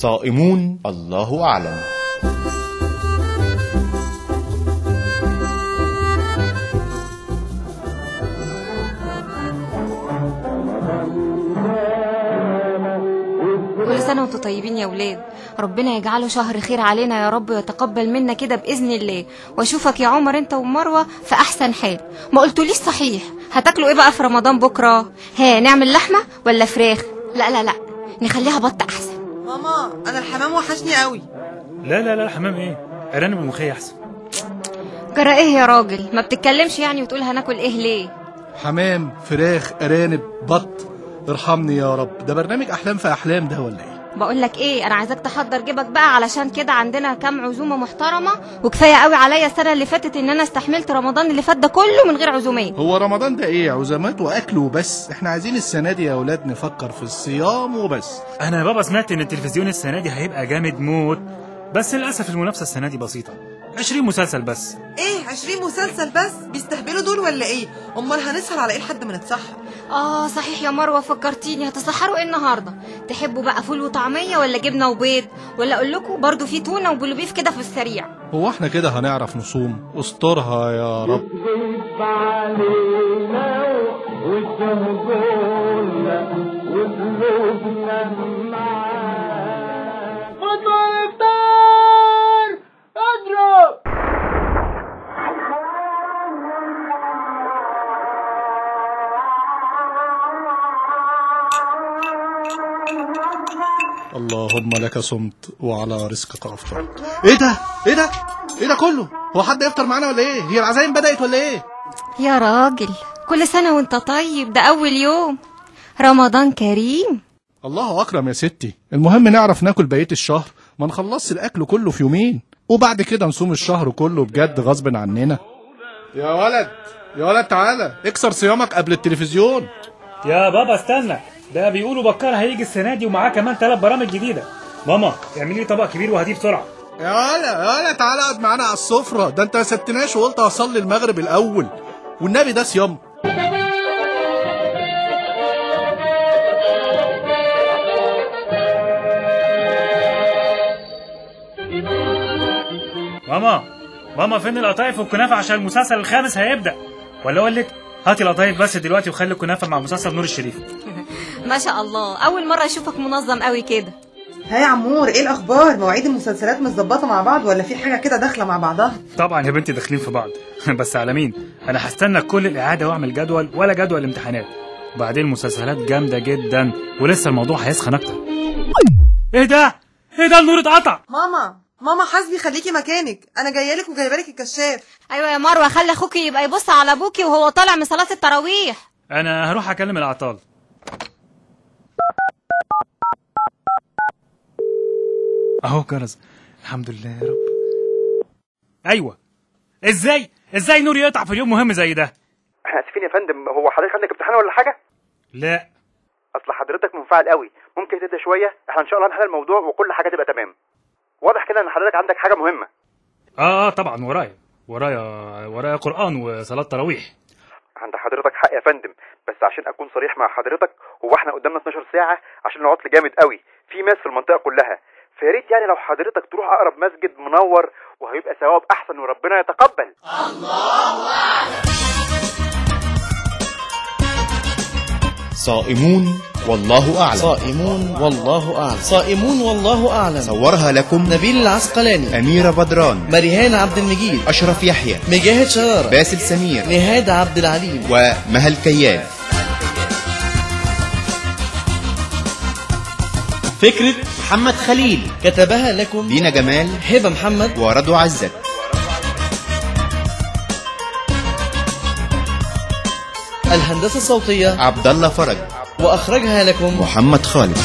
صائمون الله أعلم. كل سنة وانتم طيبين يا ولاد، ربنا يجعله شهر خير علينا يا رب ويتقبل منا كده بإذن الله، واشوفك يا عمر انت ومروة في أحسن حال. ما قلتوليش صحيح هتاكلوا ايه بقى في رمضان بكرة؟ نعمل لحمة ولا فراخ؟ لا نخليها بط أحسن. ماما أنا الحمام وحشني قوي. لا الحمام ايه، أرانب الملوخية أحسن. جرى ايه يا راجل، ما بتتكلمش يعني وتقول هناكل ايه ليه؟ حمام، فراخ، أرانب، بط. ارحمني يا رب، ده برنامج أحلام في أحلام ده ولا ايه؟ بقول لك ايه، انا عايزاك تحضر جيبك بقى، علشان كده عندنا كام عزومه محترمه، وكفايه قوي عليا السنه اللي فاتت ان انا استحملت رمضان اللي فات ده كله من غير عزومات. هو رمضان ده ايه، عزومات واكل وبس؟ احنا عايزين السنه دي يا اولاد نفكر في الصيام وبس. انا يا بابا سمعت ان التلفزيون السنه دي هيبقى جامد موت، بس للاسف المنافسه السنه دي بسيطه، 20 مسلسل بس. ايه 20 مسلسل بس؟ بيستهبلوا دول ولا ايه؟ امال هنسهر على ايه لحد ما نتسحر؟ صحيح يا مروه فكرتيني، هتسحروا ايه النهارده؟ تحبوا بقى فول وطعميه ولا جبنه وبيض، ولا اقول لكم برضو في تونه وبلوبيف كده في السريع؟ هو احنا كده هنعرف نصوم؟ استرها يا رب. اللهم لك صمت وعلى رزقك افطرت. ايه ده كله؟ هو حد يفطر معانا ولا ايه؟ هي العزايم بدأت ولا ايه؟ يا راجل كل سنه وانت طيب، ده اول يوم رمضان كريم. الله اكرم يا ستي، المهم نعرف ناكل بقيه الشهر، ما نخلصش الاكل كله في يومين، وبعد كده نصوم الشهر كله بجد غصب عننا. يا ولد تعالى اكسر صيامك قبل التلفزيون. يا بابا استنى، ده بيقولوا بكار هيجي السنه دي ومعاه كمان 3 برامج جديده. ماما اعملي لي طبق كبير وهاتيه بسرعه. يا ولا تعالى اقعد معانا على السفره، ده انت ما سبتناش وقلت هصلي المغرب الاول، والنبي ده صيام. ماما فين القطايف والكنافه عشان المسلسل الخامس هيبدا؟ ولا اقول لك هاتي القطايف بس دلوقتي وخلي الكنافه مع مسلسل نور الشريف. ما شاء الله، اول مره اشوفك منظم قوي كده. ها يا عمور، ايه الاخبار؟ مواعيد المسلسلات متظبطه مع بعض ولا في حاجه كده داخله مع بعضها؟ طبعا يا بنتي داخلين في بعض. بس على مين؟ انا هستنى كل الاعاده واعمل جدول ولا جدول امتحانات، وبعدين المسلسلات جامده جدا ولسه الموضوع هيسخن اكتر. ايه ده النور اتقطع. ماما حاسبي، خليكي مكانك، انا جايه لك وجايبه لك الكشاف. ايوه يا مروه، خلي اخوكي يبقى يبص على ابوكي وهو طالع من صلاه التراويح. انا هروح اكلم الاعطال. اهو جرس، الحمد لله يا رب. ايوه، ازاي نور يقطع في اليوم مهم زي ده؟ احنا اسفين يا فندم، هو حضرتك عندك امتحان ولا حاجه؟ لا، اصل حضرتك منفعل قوي، ممكن تهدى شويه؟ احنا ان شاء الله هنحل الموضوع وكل حاجه تبقى تمام. واضح كده ان حضرتك عندك حاجه مهمه. طبعا ورايا قرآن وصلاة تراويح. عند حضرتك حق يا فندم، بس عشان اكون صريح مع حضرتك، هو احنا قدامنا 12 ساعه عشان العطل جامد قوي في ناس في المنطقه كلها، فياريت يعني لو حضرتك تروح اقرب مسجد منور وهيبقى ثواب احسن وربنا يتقبل. الله اعلم. صائمون والله أعلم. صائمون والله أعلم. صائمون والله أعلم. صورها لكم نبيل العسقلاني، أميرة بدران، مريهان عبد المجيد، أشرف يحيى، مجاهد شرارة، باسل سمير، نهاد عبد العليم، ومهل كياف. فكرة محمد خليل، كتبها لكم دينا جمال، هبة محمد، ورضو عزت. الهندسة الصوتية عبد الله فرج، وأخرجها لكم محمد خالد.